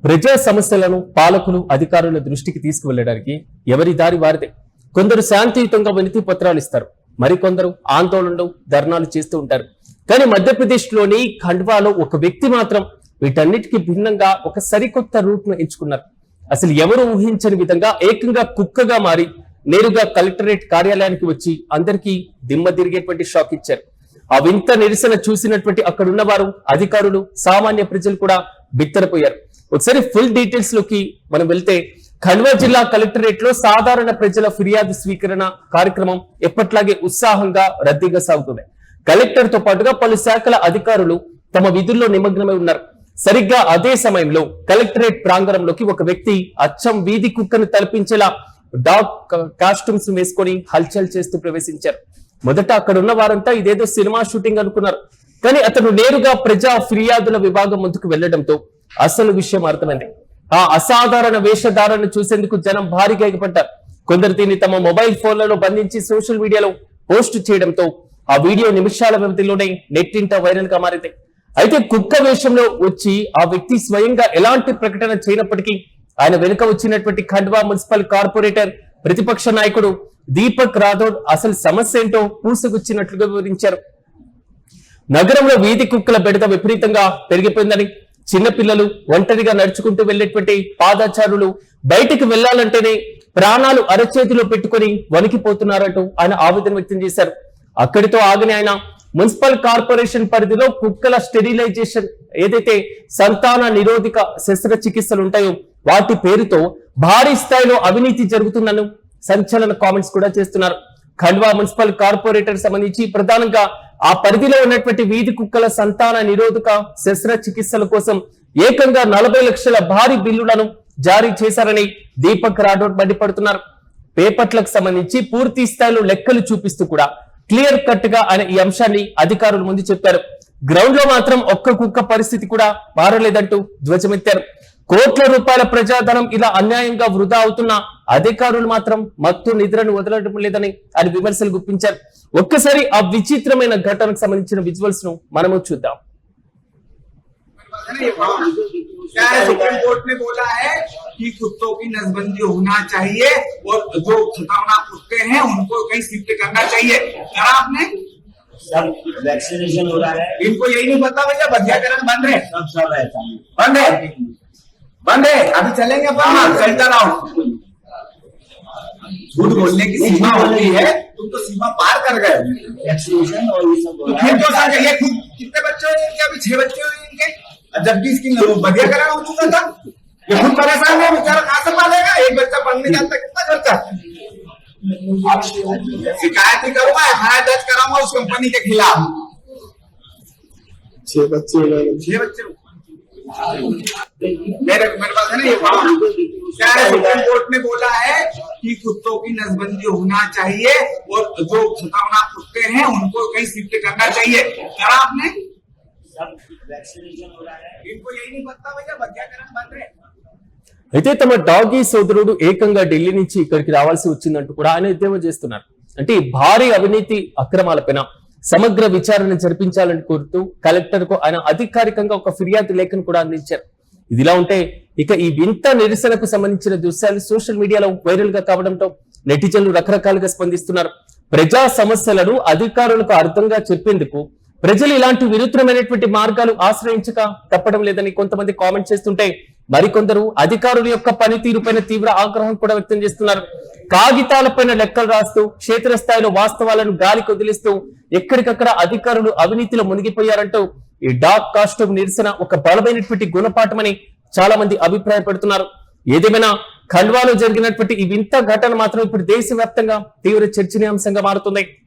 ప్రజా సమస్యలను పాలకులు అధికారుల దృష్టికి తీసుకువెళ్లడానికి ఎవరి దారి వారిదే. కొందరు శాంతియుతంగా వినతి పత్రాలు ఇస్తారు, మరికొందరు ఆందోళనలు ధర్నాలు చేస్తూ ఉంటారు. కానీ మధ్యప్రదేశ్ లోని ఖండ్వాలో ఒక వ్యక్తి మాత్రం వీటన్నిటికీ భిన్నంగా ఒక సరికొత్త రూట్ ను ఎంచుకున్నారు. అసలు ఎవరు ఊహించని విధంగా ఏకంగా కుక్కగా మారి నేరుగా కలెక్టరేట్ కార్యాలయానికి వచ్చి అందరికీ దిమ్మ తిరిగేటువంటి షాక్ ఇచ్చారు. ఆ వింత నిరసన చూసినటువంటి అక్కడున్న వారు, అధికారులు, సామాన్య ప్రజలు కూడా బిత్తరపోయారు. ఒకసారి ఫుల్ డీటెయిల్స్ లోకి మనం వెళ్తే, ఖండ్వా జిల్లా కలెక్టరేట్ లో సాధారణ ప్రజల ఫిర్యాదు స్వీకరణ కార్యక్రమం ఎప్పట్లాగే ఉత్సాహంగా రద్దీగా సాగుతుంది. కలెక్టర్ తో పాటుగా పలు శాఖల అధికారులు తమ విధుల్లో నిమగ్నమై ఉన్నారు. సరిగ్గా అదే సమయంలో కలెక్టరేట్ ప్రాంగణంలోకి ఒక వ్యక్తి అచ్చం వీధి కుక్కను తలపించేలా డాగ్ కాస్ట్యూమ్స్ వేసుకొని హల్చల్ చేస్తూ ప్రవేశించారు. మొదట అక్కడ ఉన్న వారంతా ఇదేదో సినిమా షూటింగ్ అనుకున్నారు. కానీ అతను నేరుగా ప్రజా ఫిర్యాదుల విభాగం ముందుకు వెళ్లడంతో అసలు విషయం అర్థమైంది. ఆ అసాధారణ వేషధారణ చూసేందుకు జనం భారీగా ఎగపడ్డారు. కొందరు దీన్ని తమ మొబైల్ ఫోన్లలో బంధించి సోషల్ మీడియాలో పోస్ట్ చేయడంతో ఆ వీడియో నిమిషాల వ్యవధిలోనే నెట్టింట వైరల్ గా మారింది. అయితే కుక్క వేషంలో వచ్చి ఆ వ్యక్తి స్వయంగా ఎలాంటి ప్రకటన చేయనప్పటికీ ఆయన వెనుక వచ్చినటువంటి ఖండ్వా మున్సిపల్ కార్పొరేటర్ ప్రతిపక్ష నాయకుడు దీపక్ రాథోడ్ అసలు సమస్య ఏంటో పూసగుచ్చినట్లుగా వివరించారు. నగరంలో వీధి కుక్కల బెడద విపరీతంగా పెరిగిపోయిందని, చిన్నపిల్లలు ఒంటరిగా నడుచుకుంటూ వెళ్లేటువంటి పాదచారులు బయటికి వెళ్లాలంటేనే ప్రాణాలు అరచేతిలో పెట్టుకుని వణికిపోతున్నారంటూ ఆయన ఆవేదన వ్యక్తం చేశారు. అక్కడితో ఆగని ఆయన మున్సిపల్ కార్పొరేషన్ పరిధిలో కుక్కల స్టెరిలైజేషన్, ఏదైతే సంతాన నిరోధక శస్త్రచికిత్సలు ఉంటాయో వాటి పేరుతో భారీ స్థాయిలో అవినీతి జరుగుతుందని సంచలన కామెంట్స్ కూడా చేస్తున్నారు. ఖండ్వా మున్సిపల్ కార్పొరేటర్ సంబంధించి ప్రధానంగా ఆ పరిధిలో ఉన్నటువంటి వీధి కుక్కల సంతాన నిరోధక శస్త్రచికిత్సల కోసం ఏకంగా 40 లక్షల భారీ బిల్లులను జారీ చేశారని దీపక్ రాథోడ్ మండిపడుతున్నారు. పేపర్లకు సంబంధించి పూర్తి స్థాయిలో లెక్కలు చూపిస్తూ కూడా క్లియర్ కట్ గా ఆయన ఈ అంశాన్ని అధికారుల ముందు చెప్పారు. గ్రౌండ్ లో మాత్రం ఒక్క కుక్క పరిస్థితి కూడా మారలేదంటూ ధ్వజమెత్తారు. కోట్ల రూపాయల ప్రజాధనం ఇలా అన్యాయంగా వృధా అవుతున్న అధికారులు మాత్రం మత్తు నిద్రను వదలడం లేదని ఆయన విమర్శలు గుప్పించారు. ఒక్కసారి ఆ విచిత్రమైన ఘటనకు సంబంధించిన విజువల్స్ ను మనము చూద్దాం. सुप्रीम कोर्ट ने बोला है कि कुत्तों की नसबंदी होना चाहिए और जो खतरनाक कुत्ते हैं उनको कहीं शिफ्ट करना चाहिए। करा आपने? सब वैक्सीनेशन हो रहा है। इनको यही नहीं पता भैया बंधियाकरण बंद है, सब ऐसा बंद है, बंद है। अभी चलेंगे अपन चलता रहो। झूठ बोलने की सीमा होती है, तुम तो सीमा पार कर गए। वैक्सीनेशन और ये सब हो रहा फिर तो है। ये खुद कितने बच्चे हुए इनके? अभी 6 बच्चे हुए इनके, जबकि इसकी बंधियाकरण हो चुका था। ये खुद परेशान है बेचारा, कहां से पालेगा? एक बच्चा पढ़ने जाता कितना खर्चा? शिकायत भी करूंगा, एफआईआर दर्ज कराऊंगा उस कंपनी के खिलाफ। 6 बच्चे मेरे पास है ना ये क्या है, सुप्रीम कोर्ट ने बोला है कि कुत्तों की नसबंदी होना चाहिए और जो खतरनाक कुत्ते हैं उनको कहीं शिफ्ट करना चाहिए। करा आपने? सब वैक्सीनेशन हो रहा है। इनको यही नहीं पता भैया बंधियाकरण बंद है। అయితే తమ డాగీ సోదరుడు ఏకంగా ఢిల్లీ నుంచి ఇక్కడికి రావాల్సి వచ్చిందంటూ కూడా ఆయన ఎద్దేవా చేస్తున్నారు. అంటే భారీ అవినీతి అక్రమాలపైన సమగ్ర విచారణ జరిపించాలని కోరుతూ కలెక్టర్ కు ఆయన అధికారికంగా ఒక ఫిర్యాదు లేఖను కూడా అందించారు. ఇదిలా ఉంటే ఇక ఈ వింత నిరసనకు సంబంధించిన దృశ్యాలు సోషల్ మీడియాలో వైరల్ గా కావడంతో నెటిజన్లు రకరకాలుగా స్పందిస్తున్నారు. ప్రజా సమస్యలను అధికారులకు అర్థంగా చెప్పేందుకు ప్రజలు ఇలాంటి వినూత్నమైనటువంటి మార్గాలు ఆశ్రయించక తప్పడం లేదని కొంతమంది కామెంట్ చేస్తుంటే, మరికొందరు అధికారుల యొక్క పనితీరుపైన తీవ్ర ఆగ్రహం కూడా వ్యక్తం చేస్తున్నారు. కాగితాలపైన లెక్కలు రాస్తూ క్షేత్రస్థాయిలో వాస్తవాలను గాలికి వదిలిస్తూ ఎక్కడికక్కడ అధికారులు అవినీతిలో మునిగిపోయారంటూ ఈ డాగ్ కాస్ట్యూమ్ నిరసన ఒక బలమైనటువంటి గుణపాఠమని చాలా మంది అభిప్రాయపడుతున్నారు. ఏదేమైనా ఖండ్వాలో జరిగినటువంటి ఈ వింత ఘటన మాత్రం ఇప్పుడు దేశవ్యాప్తంగా తీవ్ర చర్చనీయాంశంగా మారుతుంది.